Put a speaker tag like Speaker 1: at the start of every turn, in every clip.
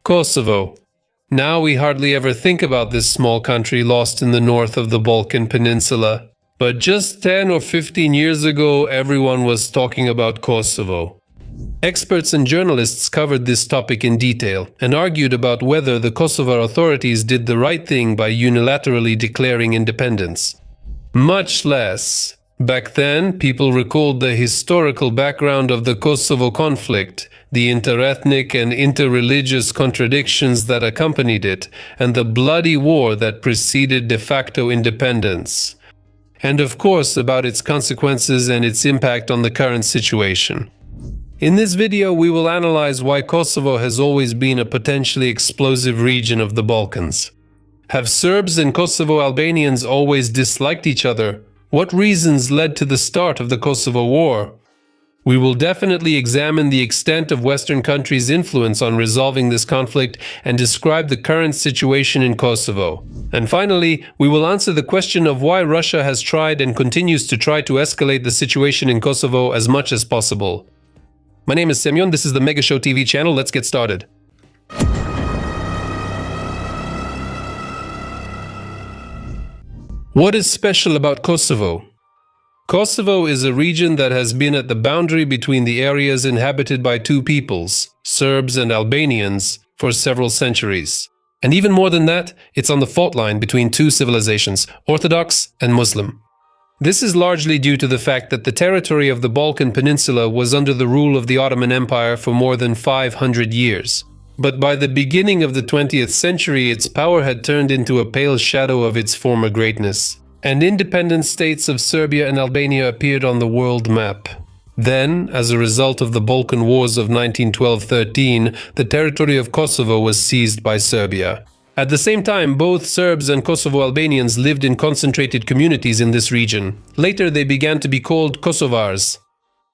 Speaker 1: Kosovo. Now we hardly ever think about this small country lost in the north of the Balkan Peninsula. But just 10 or 15 years ago, everyone was talking about Kosovo. Experts and journalists covered this topic in detail and argued about whether the Kosovar authorities did the right thing by unilaterally declaring independence. Much less. Back then, people recalled the historical background of the Kosovo conflict, the interethnic and interreligious contradictions that accompanied it, and the bloody war that preceded de facto independence. And of course, about its consequences and its impact on the current situation. In this video, we will analyze why Kosovo has always been a potentially explosive region of the Balkans. Have Serbs and Kosovo Albanians always disliked each other? What reasons led to the start of the Kosovo War? We will definitely examine the extent of Western countries' influence on resolving this conflict and describe the current situation in Kosovo. And finally, we will answer the question of why Russia has tried and continues to try to escalate the situation in Kosovo as much as possible. My name is Semyon, this is the Mega Show TV channel. Let's get started. What is special about Kosovo? Kosovo is a region that has been at the boundary between the areas inhabited by two peoples, Serbs and Albanians, for several centuries. And even more than that, it's on the fault line between two civilizations, Orthodox and Muslim. This is largely due to the fact that the territory of the Balkan Peninsula was under the rule of the Ottoman Empire for more than 500 years. But by the beginning of the 20th century, its power had turned into a pale shadow of its former greatness, and independent states of Serbia and Albania appeared on the world map. Then, as a result of the Balkan Wars of 1912-13, the territory of Kosovo was seized by Serbia. At the same time, both Serbs and Kosovo Albanians lived in concentrated communities in this region. Later, they began to be called Kosovars.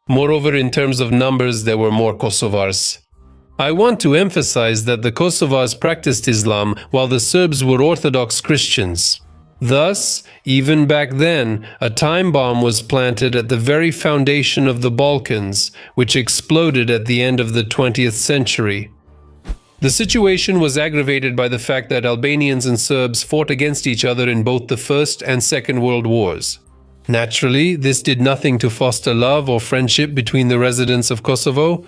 Speaker 1: Moreover, in terms of numbers, there were more Kosovars. I want to emphasize that the Kosovars practiced Islam, while the Serbs were Orthodox Christians. Thus, even back then, a time bomb was planted at the very foundation of the Balkans, which exploded at the end of the 20th century. The situation was aggravated by the fact that Albanians and Serbs fought against each other in both the First and Second World Wars. Naturally, this did nothing to foster love or friendship between the residents of Kosovo.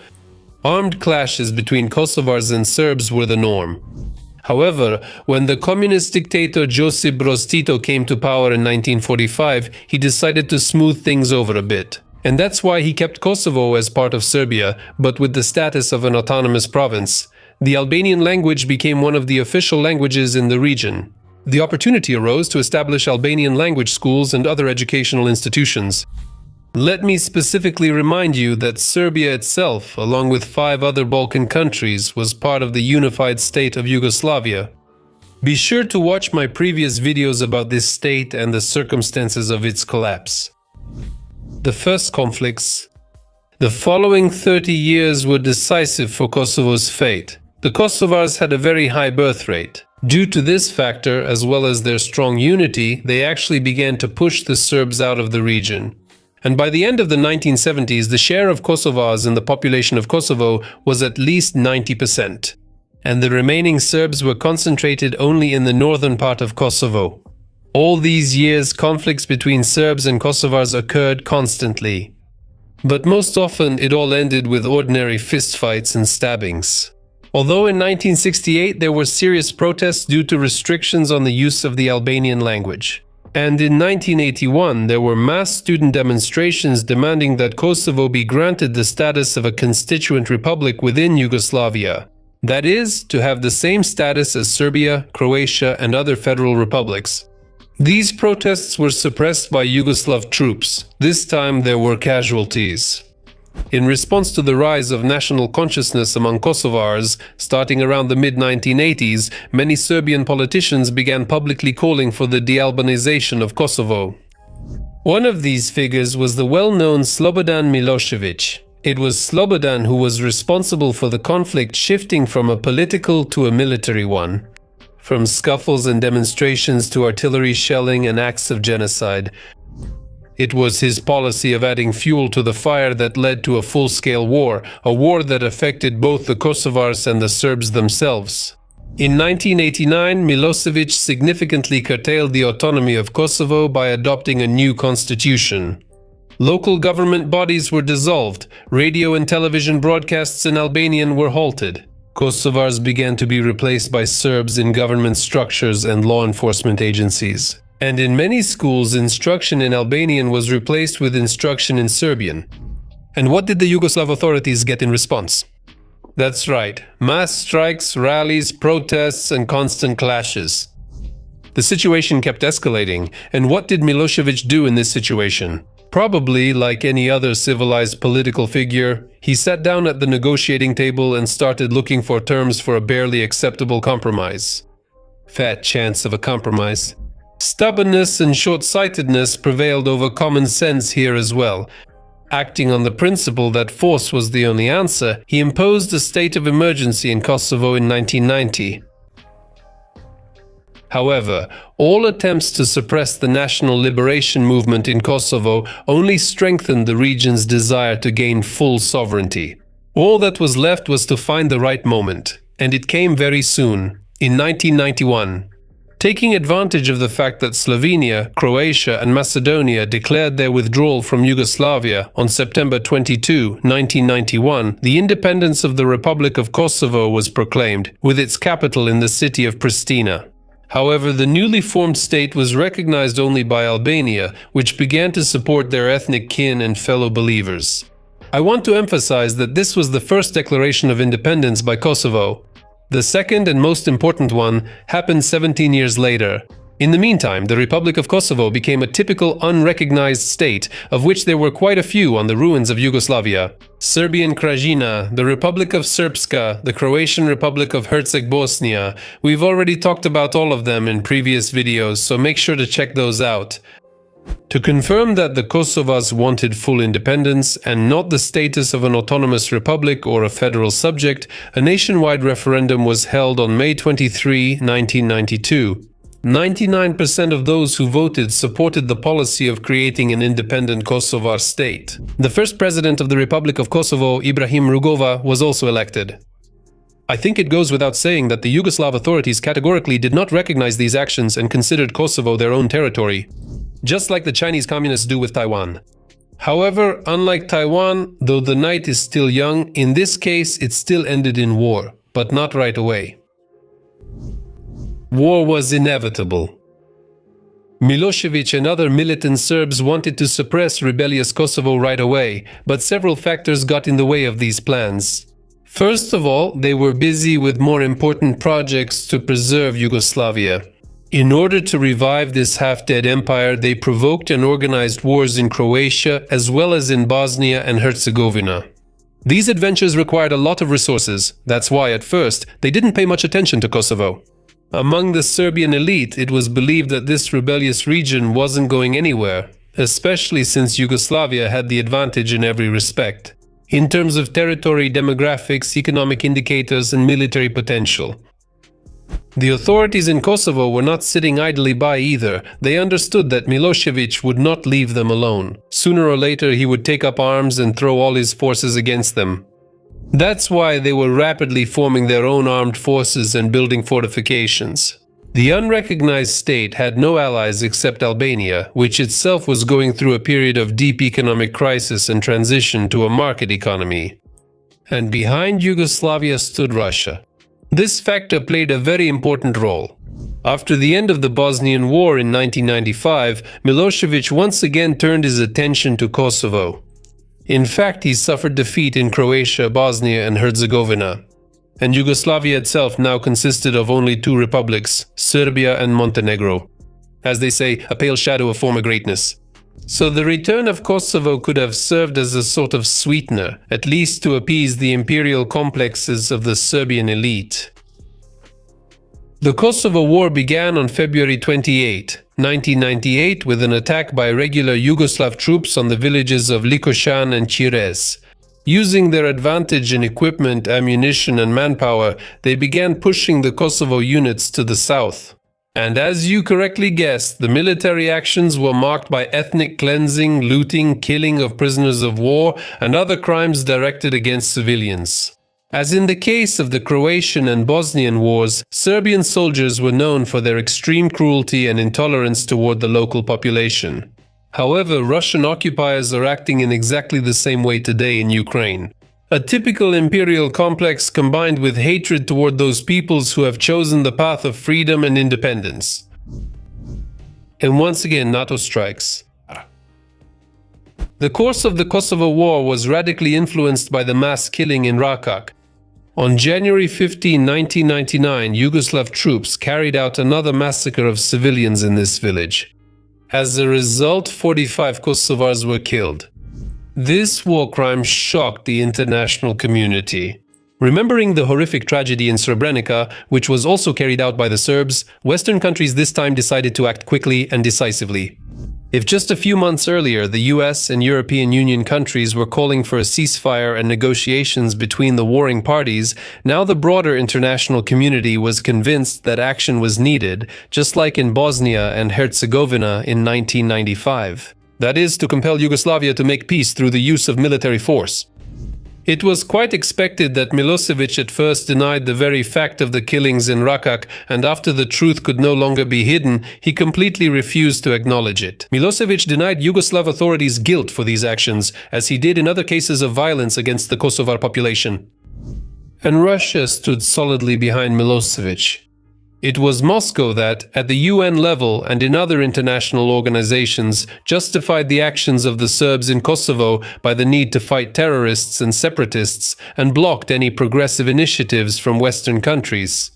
Speaker 1: Armed clashes between Kosovars and Serbs were the norm. However, when the communist dictator Josip Broz Tito came to power in 1945, he decided to smooth things over a bit. And that's why he kept Kosovo as part of Serbia, but with the status of an autonomous province. The Albanian language became one of the official languages in the region. The opportunity arose to establish Albanian language schools and other educational institutions. Let me specifically remind you that Serbia itself, along with 5 other Balkan countries, was part of the unified state of Yugoslavia. Be sure to watch my previous videos about this state and the circumstances of its collapse. The first conflicts. The following 30 years were decisive for Kosovo's fate. The Kosovars had a very high birth rate. Due to this factor, as well as their strong unity, they actually began to push the Serbs out of the region. And by the end of the 1970s, the share of Kosovars in the population of Kosovo was at least 90%. And the remaining Serbs were concentrated only in the northern part of Kosovo. All these years, conflicts between Serbs and Kosovars occurred constantly. But most often, it all ended with ordinary fistfights and stabbings. Although in 1968 there were serious protests due to restrictions on the use of the Albanian language. And in 1981 there were mass student demonstrations demanding that Kosovo be granted the status of a constituent republic within Yugoslavia. That is, to have the same status as Serbia, Croatia, and other federal republics. These protests were suppressed by Yugoslav troops. This time there were casualties. In response to the rise of national consciousness among Kosovars, starting around the mid-1980s, many Serbian politicians began publicly calling for the de-Albanization of Kosovo. One of these figures was the well-known Slobodan Milošević. It was Slobodan who was responsible for the conflict shifting from a political to a military one. From scuffles and demonstrations to artillery shelling and acts of genocide. It was his policy of adding fuel to the fire that led to a full-scale war, a war that affected both the Kosovars and the Serbs themselves. In 1989, Milosevic significantly curtailed the autonomy of Kosovo by adopting a new constitution. Local government bodies were dissolved, radio and television broadcasts in Albanian were halted. Kosovars began to be replaced by Serbs in government structures and law enforcement agencies. And in many schools, instruction in Albanian was replaced with instruction in Serbian. And what did the Yugoslav authorities get in response? That's right, mass strikes, rallies, protests, and constant clashes. The situation kept escalating, and what did Milosevic do in this situation? Probably, like any other civilized political figure, he sat down at the negotiating table and started looking for terms for a barely acceptable compromise. Fat chance of a compromise. Stubbornness and short-sightedness prevailed over common sense here as well. Acting on the principle that force was the only answer, he imposed a state of emergency in Kosovo in 1990. However, all attempts to suppress the national liberation movement in Kosovo only strengthened the region's desire to gain full sovereignty. All that was left was to find the right moment, and it came very soon, in 1991. Taking advantage of the fact that Slovenia, Croatia and Macedonia declared their withdrawal from Yugoslavia on September 22, 1991, the independence of the Republic of Kosovo was proclaimed, with its capital in the city of Pristina. However, the newly formed state was recognized only by Albania, which began to support their ethnic kin and fellow believers. I want to emphasize that this was the first declaration of independence by Kosovo. The second and most important one happened 17 years later. In the meantime, the Republic of Kosovo became a typical unrecognized state, of which there were quite a few on the ruins of Yugoslavia. Serbian Krajina, the Republic of Srpska, the Croatian Republic of Herceg-Bosnia. We've already talked about all of them in previous videos, so make sure to check those out. To confirm that the Kosovars wanted full independence and not the status of an autonomous republic or a federal subject, a nationwide referendum was held on May 23, 1992. 99% of those who voted supported the policy of creating an independent Kosovar state. The first president of the Republic of Kosovo, Ibrahim Rugova, was also elected. I think it goes without saying that the Yugoslav authorities categorically did not recognize these actions and considered Kosovo their own territory, just like the Chinese communists do with Taiwan. However, unlike Taiwan, though the night is still young, in this case it still ended in war, but not right away. War was inevitable. Milosevic and other militant Serbs wanted to suppress rebellious Kosovo right away, but several factors got in the way of these plans. First of all, they were busy with more important projects to preserve Yugoslavia. In order to revive this half-dead empire, they provoked and organized wars in Croatia as well as in Bosnia and Herzegovina. These adventures required a lot of resources. That's why, at first, they didn't pay much attention to Kosovo. Among the Serbian elite, it was believed that this rebellious region wasn't going anywhere, especially since Yugoslavia had the advantage in every respect, in terms of territory, demographics, economic indicators, and military potential. The authorities in Kosovo were not sitting idly by either. They understood that Milosevic would not leave them alone. Sooner or later, he would take up arms and throw all his forces against them. That's why they were rapidly forming their own armed forces and building fortifications. The unrecognized state had no allies except Albania, which itself was going through a period of deep economic crisis and transition to a market economy. And behind Yugoslavia stood Russia. This factor played a very important role. After the end of the Bosnian War in 1995, Milosevic once again turned his attention to Kosovo. In fact, he suffered defeat in Croatia, Bosnia and Herzegovina. And Yugoslavia itself now consisted of only two republics, Serbia and Montenegro. As they say, a pale shadow of former greatness. So the return of Kosovo could have served as a sort of sweetener, at least to appease the imperial complexes of the Serbian elite. The Kosovo War began on February 28, 1998 with an attack by regular Yugoslav troops on the villages of Likošan and Čires. Using their advantage in equipment, ammunition and manpower, they began pushing the Kosovo units to the south. And as you correctly guessed, the military actions were marked by ethnic cleansing, looting, killing of prisoners of war, and other crimes directed against civilians. As in the case of the Croatian and Bosnian wars, Serbian soldiers were known for their extreme cruelty and intolerance toward the local population. However, Russian occupiers are acting in exactly the same way today in Ukraine. A typical imperial complex combined with hatred toward those peoples who have chosen the path of freedom and independence. And once again, NATO strikes. The course of the Kosovo War was radically influenced by the mass killing in Rakak. On January 15, 1999, Yugoslav troops carried out another massacre of civilians in this village. As a result, 45 Kosovars were killed. This war crime shocked the international community. Remembering the horrific tragedy in Srebrenica, which was also carried out by the Serbs, Western countries this time decided to act quickly and decisively. If just a few months earlier the US and European Union countries were calling for a ceasefire and negotiations between the warring parties, now the broader international community was convinced that action was needed, just like in Bosnia and Herzegovina in 1995. That is, to compel Yugoslavia to make peace through the use of military force. It was quite expected that Milosevic at first denied the very fact of the killings in Rakak, and after the truth could no longer be hidden, he completely refused to acknowledge it. Milosevic denied Yugoslav authorities guilt for these actions, as he did in other cases of violence against the Kosovar population. And Russia stood solidly behind Milosevic. It was Moscow that, at the UN level and in other international organizations, justified the actions of the Serbs in Kosovo by the need to fight terrorists and separatists, and blocked any progressive initiatives from Western countries.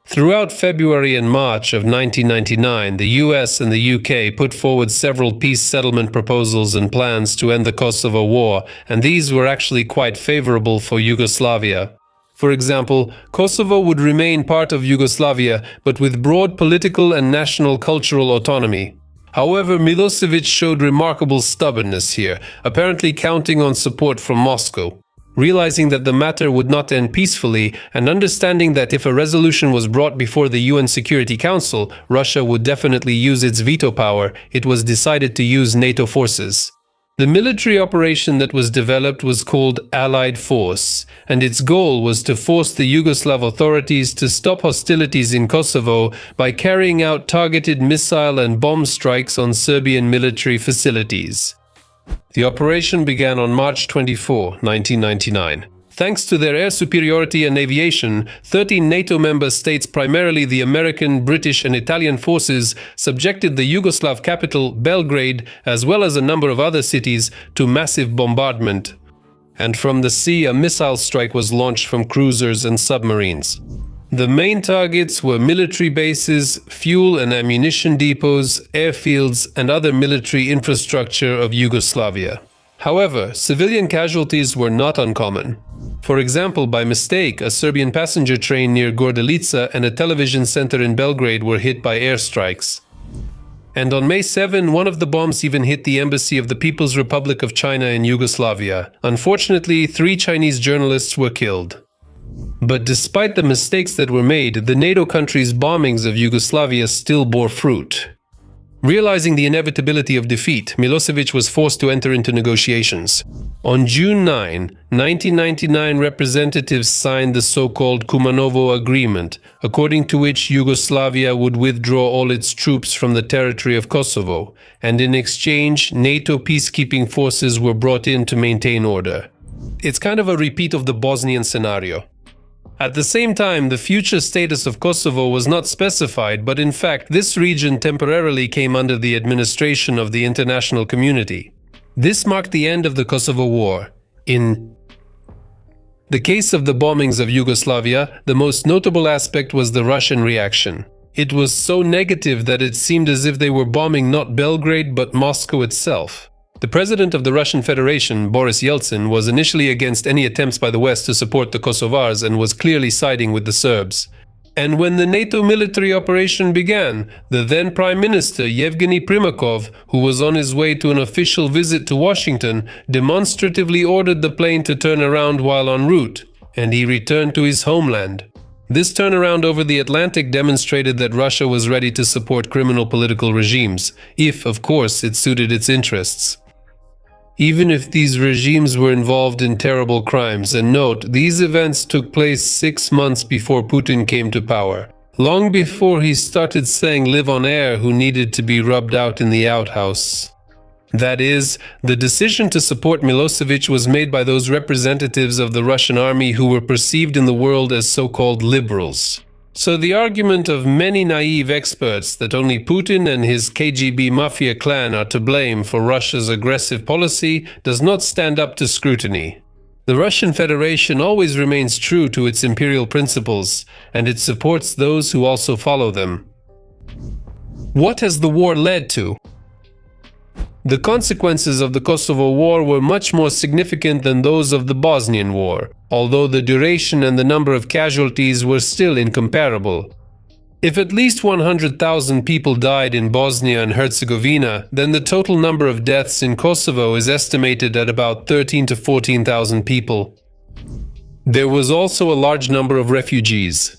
Speaker 1: Throughout February and March of 1999, the US and the UK put forward several peace settlement proposals and plans to end the Kosovo War, and these were actually quite favorable for Yugoslavia. For example, Kosovo would remain part of Yugoslavia, but with broad political and national cultural autonomy. However, Milosevic showed remarkable stubbornness here, apparently counting on support from Moscow. Realizing that the matter would not end peacefully, and understanding that if a resolution was brought before the UN Security Council, Russia would definitely use its veto power, it was decided to use NATO forces. The military operation that was developed was called Allied Force, and its goal was to force the Yugoslav authorities to stop hostilities in Kosovo by carrying out targeted missile and bomb strikes on Serbian military facilities. The operation began on March 24, 1999. Thanks to their air superiority and aviation, 13 NATO member states, primarily the American, British and Italian forces, subjected the Yugoslav capital, Belgrade, as well as a number of other cities, to massive bombardment. And from the sea, a missile strike was launched from cruisers and submarines. The main targets were military bases, fuel and ammunition depots, airfields and other military infrastructure of Yugoslavia. However, civilian casualties were not uncommon. For example, by mistake, a Serbian passenger train near Gordelica and a television center in Belgrade were hit by airstrikes. And on May 7, one of the bombs even hit the embassy of the People's Republic of China in Yugoslavia. Unfortunately, 3 Chinese journalists were killed. But despite the mistakes that were made, the NATO countries' bombings of Yugoslavia still bore fruit. Realizing the inevitability of defeat, Milosevic was forced to enter into negotiations. On June 9, 1999, representatives signed the so-called Kumanovo Agreement, according to which Yugoslavia would withdraw all its troops from the territory of Kosovo, and in exchange, NATO peacekeeping forces were brought in to maintain order. It's kind of a repeat of the Bosnian scenario. At the same time, the future status of Kosovo was not specified, but in fact, this region temporarily came under the administration of the international community. This marked the end of the Kosovo War. In the case of the bombings of Yugoslavia, the most notable aspect was the Russian reaction. It was so negative that it seemed as if they were bombing not Belgrade but Moscow itself. The president of the Russian Federation, Boris Yeltsin, was initially against any attempts by the West to support the Kosovars and was clearly siding with the Serbs. And when the NATO military operation began, the then Prime Minister Yevgeny Primakov, who was on his way to an official visit to Washington, demonstratively ordered the plane to turn around while en route, and he returned to his homeland. This turnaround over the Atlantic demonstrated that Russia was ready to support criminal political regimes, if, of course, it suited its interests. Even if these regimes were involved in terrible crimes, and note, these events took place 6 months before Putin came to power, long before he started saying live on air who needed to be rubbed out in the outhouse. That is, the decision to support Milosevic was made by those representatives of the Russian army who were perceived in the world as so-called liberals. So the argument of many naive experts that only Putin and his KGB mafia clan are to blame for Russia's aggressive policy does not stand up to scrutiny. The Russian Federation always remains true to its imperial principles, and it supports those who also follow them. What has the war led to? The consequences of the Kosovo War were much more significant than those of the Bosnian War, although the duration and the number of casualties were still incomparable. If at least 100,000 people died in Bosnia and Herzegovina, then the total number of deaths in Kosovo is estimated at about 13,000 to 14,000 people. There was also a large number of refugees.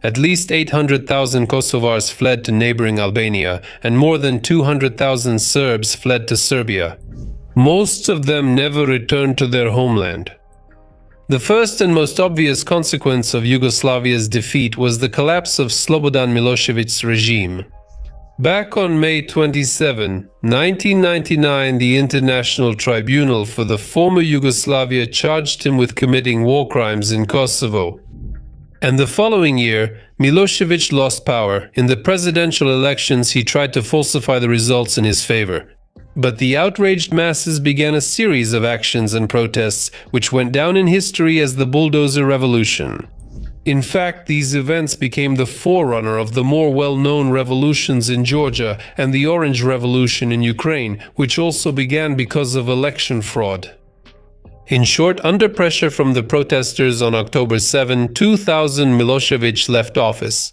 Speaker 1: At least 800,000 Kosovars fled to neighboring Albania, and more than 200,000 Serbs fled to Serbia. Most of them never returned to their homeland. The first and most obvious consequence of Yugoslavia's defeat was the collapse of Slobodan Milosevic's regime. Back on May 27, 1999, the International Tribunal for the former Yugoslavia charged him with committing war crimes in Kosovo. And the following year, Milosevic lost power. In the presidential elections, he tried to falsify the results in his favor. But the outraged masses began a series of actions and protests, which went down in history as the Bulldozer Revolution. In fact, these events became the forerunner of the more well-known revolutions in Georgia and the Orange Revolution in Ukraine, which also began because of election fraud. In short, under pressure from the protesters on October 7, 2000, Milosevic left office.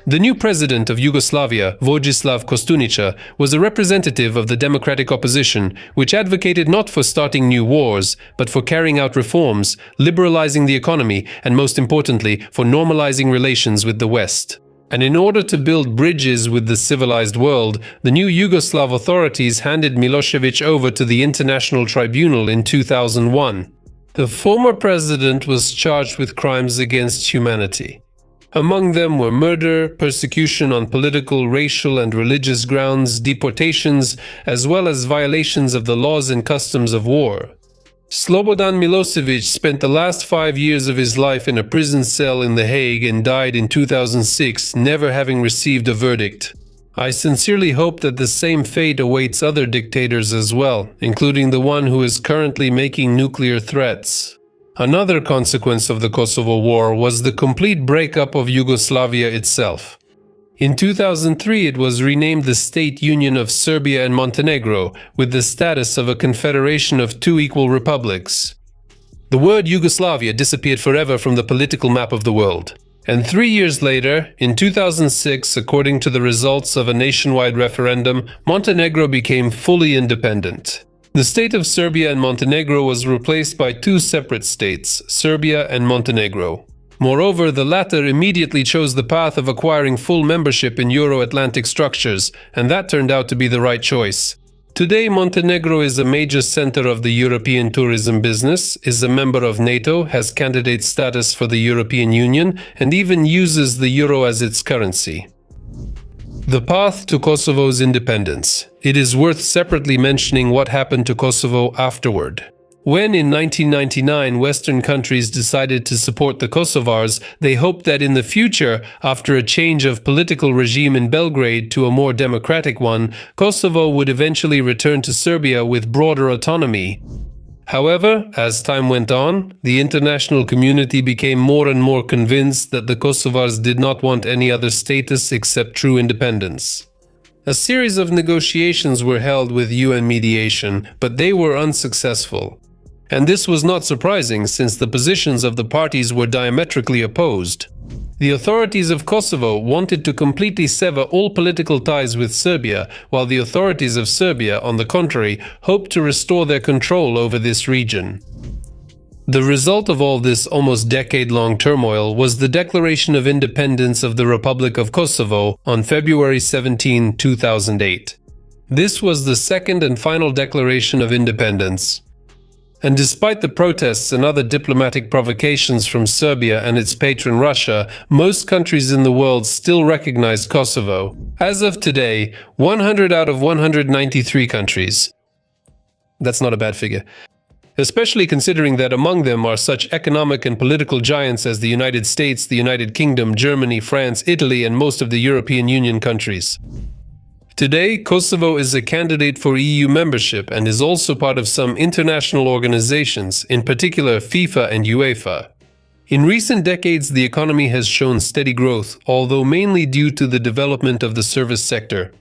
Speaker 1: The new president of Yugoslavia, Vojislav Koštunica, was a representative of the democratic opposition, which advocated not for starting new wars, but for carrying out reforms, liberalizing the economy, and most importantly, for normalizing relations with the West. And in order to build bridges with the civilized world, the new Yugoslav authorities handed Milosevic over to the International Tribunal in 2001. The former president was charged with crimes against humanity. Among them were murder, persecution on political, racial, and religious grounds, deportations, as well as violations of the laws and customs of war. Slobodan Milosevic spent the last 5 years of his life in a prison cell in The Hague and died in 2006, never having received a verdict. I sincerely hope that the same fate awaits other dictators as well, including the one who is currently making nuclear threats. Another consequence of the Kosovo War was the complete breakup of Yugoslavia itself. In 2003, it was renamed the State Union of Serbia and Montenegro, with the status of a confederation of two equal republics. The word Yugoslavia disappeared forever from the political map of the world. And 3 years later, in 2006, according to the results of a nationwide referendum, Montenegro became fully independent. The state of Serbia and Montenegro was replaced by two separate states, Serbia and Montenegro. Moreover, the latter immediately chose the path of acquiring full membership in Euro-Atlantic structures, and that turned out to be the right choice. Today, Montenegro is a major center of the European tourism business, is a member of NATO, has candidate status for the European Union, and even uses the euro as its currency. The path to Kosovo's independence. It is worth separately mentioning what happened to Kosovo afterward. When in 1999 Western countries decided to support the Kosovars, they hoped that in the future, after a change of political regime in Belgrade to a more democratic one, Kosovo would eventually return to Serbia with broader autonomy. However, as time went on, the international community became more and more convinced that the Kosovars did not want any other status except true independence. A series of negotiations were held with UN mediation, but they were unsuccessful. And this was not surprising, since the positions of the parties were diametrically opposed. The authorities of Kosovo wanted to completely sever all political ties with Serbia, while the authorities of Serbia, on the contrary, hoped to restore their control over this region. The result of all this almost decade-long turmoil was the declaration of independence of the Republic of Kosovo on February 17, 2008. This was the second and final declaration of independence. And despite the protests and other diplomatic provocations from Serbia and its patron Russia, most countries in the world still recognize Kosovo. As of today, 100 out of 193 countries. That's not a bad figure. Especially considering that among them are such economic and political giants as the United States, the United Kingdom, Germany, France, Italy, and most of the European Union countries. Today, Kosovo is a candidate for EU membership and is also part of some international organizations, in particular FIFA and UEFA. In recent decades, the economy has shown steady growth, although mainly due to the development of the service sector.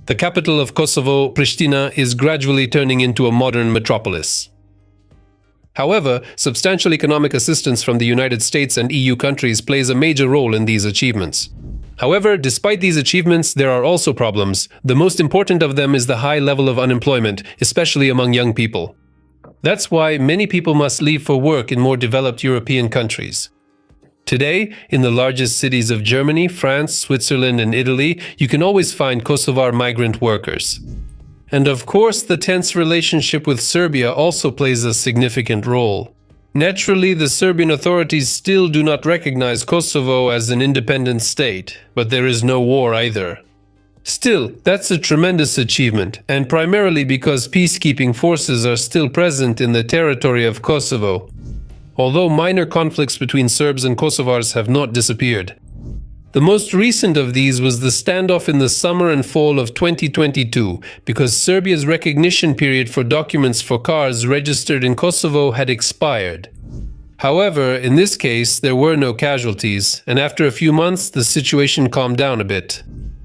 Speaker 1: The capital of Kosovo, Pristina, is gradually turning into a modern metropolis. However, substantial economic assistance from the United States and EU countries plays a major role in these achievements. However, despite these achievements, there are also problems. The most important of them is the high level of unemployment, especially among young people. That's why many people must leave for work in more developed European countries. Today, in the largest cities of Germany, France, Switzerland, and Italy, you can always find Kosovar migrant workers. And of course, the tense relationship with Serbia also plays a significant role. Naturally, the Serbian authorities still do not recognize Kosovo as an independent state, but there is no war either. Still, that's a tremendous achievement, and primarily because peacekeeping forces are still present in the territory of Kosovo, although minor conflicts between Serbs and Kosovars have not disappeared. The most recent of these was the standoff in the summer and fall of 2022, because Serbia's recognition period for documents for cars registered in Kosovo had expired. However, in this case, there were no casualties, and after a few months, the situation calmed down a bit.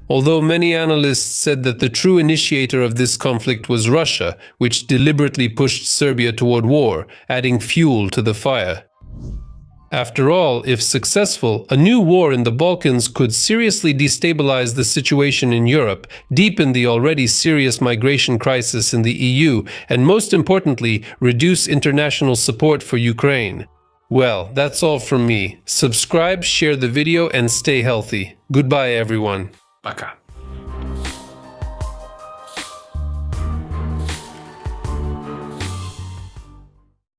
Speaker 1: Although many analysts said that the true initiator of this conflict was Russia, which deliberately pushed Serbia toward war, adding fuel to the fire. After all, if successful, a new war in the Balkans could seriously destabilize the situation in Europe, deepen the already serious migration crisis in the EU, and most importantly, reduce international support for Ukraine. Well, that's all from me. Subscribe, share the video, and stay healthy. Goodbye, everyone. Пока.